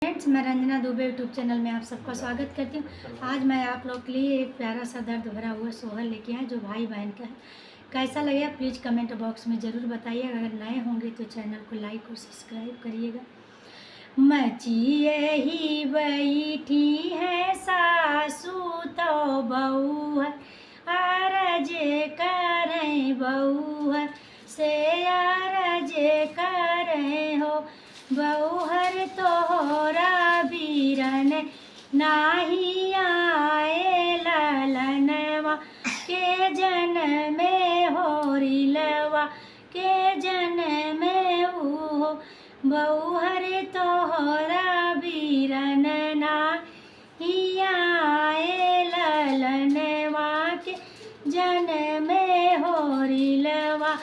Friends, मैं Ranjana Dubey YouTube channel में आप सबका स्वागत करती हूँ। आज मैं आप लोग के लिए एक प्यारा सा दर्द भरा हुआ सोहर लेके आए जो भाई बहन का है। कैसा लगेगा प्लीज़ कमेंट बॉक्स में ज़रूर बताइए। अगर नए होंगे तो चैनल को लाइक और सब्सक्राइब करिएगा। मचिए ही बैठी है सासू तो बहू है, अरज करें बहू है से अरज करें हो। बहुहर तोहरा बीरन नाही आए ललनवा के जन में होरिलवा के जन में हो। बहुहर तोहरा बीरन नाही आए ललनवा के जन में होरिलवा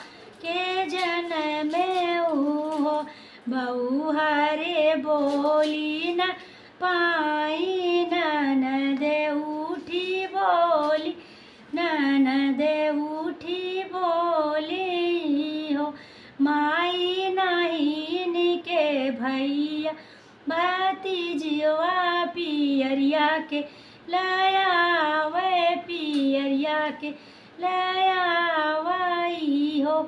के जन में हो। बहुहरे बोली न पाई ननद उठी बोली, ननद उठी बोली हो। माई नहीं के भैया भतीजवा पियरिया के लयावे पियरिया के लयावई हो।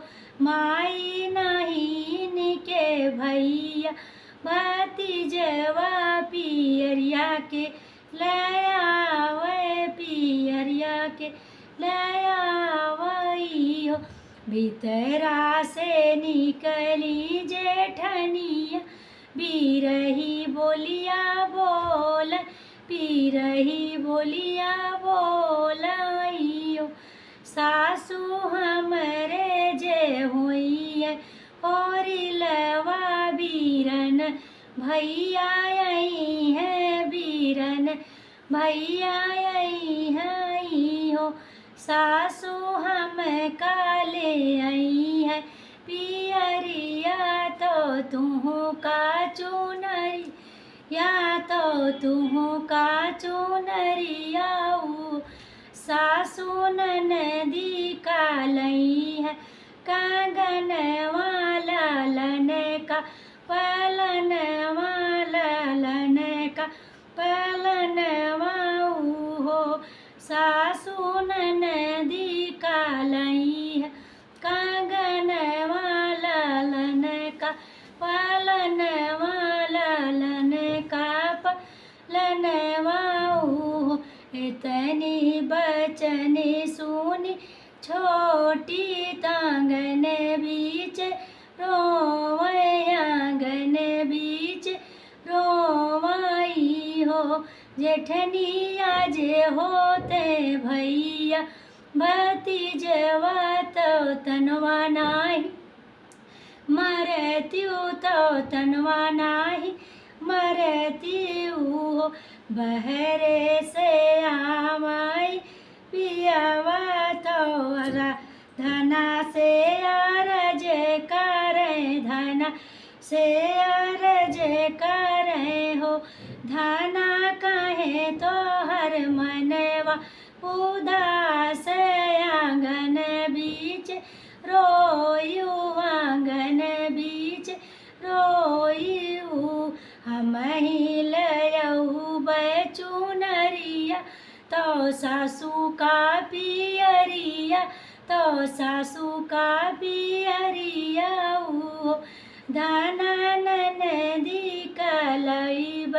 माई नहीं के भैया भतीजवा पियरिया के लयावे पियरिया के लयावई हो। भीतरा से निकली जेठनिया बिरही बोलिया बोल, बिरही बोलिया बोलाई हो। सासू हमरे जे हुई होरिलवा बीरन भैया आई है बीरन भैया आई है हो। सासू हम काले आई है पियरिया तो तू का चुनरी या तो तू का चुनरिया। सासू ननदी का लई है कंगन वाला लन का पलन वाला लन का पलन हो। सासू ननदी का लई है कंगन वाला लन का पलन वाला लन का पलन हो। इतनी बचन सुनी छोटी तांगन बीच रोवै आंगन बीच रोवाई हो। जेठनिया जे होते भैया भतीजवा तो तनवा नाही मरत्यु तो तनवा नाही मरत्यु हो। बहरे से आवाई पियावा तो धना से अरज करें धना से अरज करें हो। धना कहे तो हर मनवा उदास आंगन बीच रोयू आंगन बीच रोयू। हम ही लयऊ बचुनरिया तो सासू का पियरिया तो सासू का पियरिया हो। धना ननदी कलईब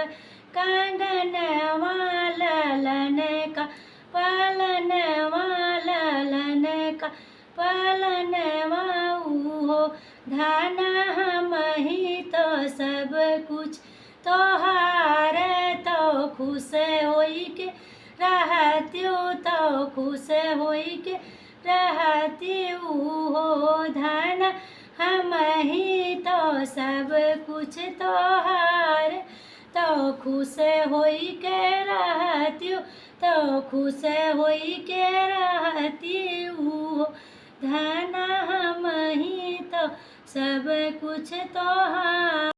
कंगन वाला लन का पलन वाला लन का पलन हो। धना हम ही तो सब कुछ तोहार तो खुश होई के रहत्यु तो खुश होई के रहत्यु हो। धन हम ही तो सब कुछ तोहार तो खुश होई के रहत्यु तो खुश होई के रहत्यु हो। धन हम ही तो सब कुछ तोहार।